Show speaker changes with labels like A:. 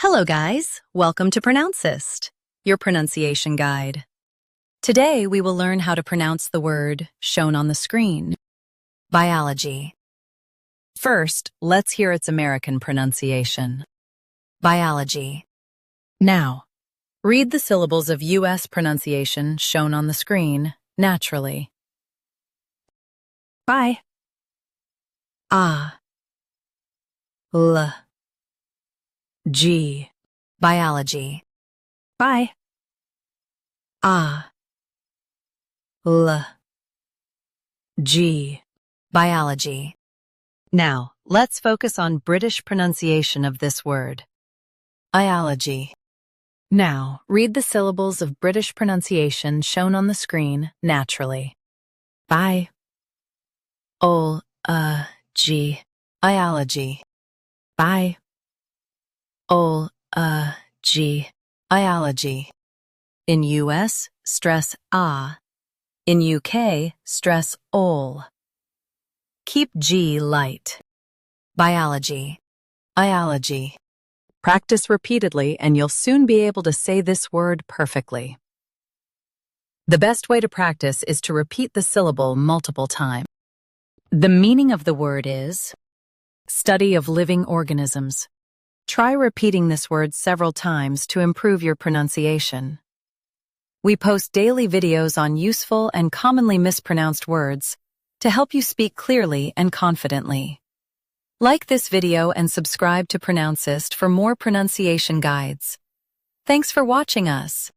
A: Hello guys, welcome to Pronouncist, your pronunciation guide. Today we will learn how to pronounce the word shown on the screen, biology. First, let's hear its American pronunciation. Biology. Now, read the syllables of U.S. pronunciation shown on the screen naturally. Bye. L. G. Biology. Bye. L. G. Biology. Now, let's focus on British pronunciation of this word. Biology. Now, read the syllables of British pronunciation shown on the screen naturally. Bye. G. Biology. Bye. G. Biology. In US, stress ah. In UK, stress ol. Keep G light. Biology. Biology. Practice repeatedly and you'll soon be able to say this word perfectly. The best way to practice is to repeat the syllable multiple times. The meaning of the word is study of living organisms. Try repeating this word several times to improve your pronunciation. We post daily videos on useful and commonly mispronounced words to help you speak clearly and confidently. Like this video and subscribe to Pronouncist for more pronunciation guides. Thanks for watching us.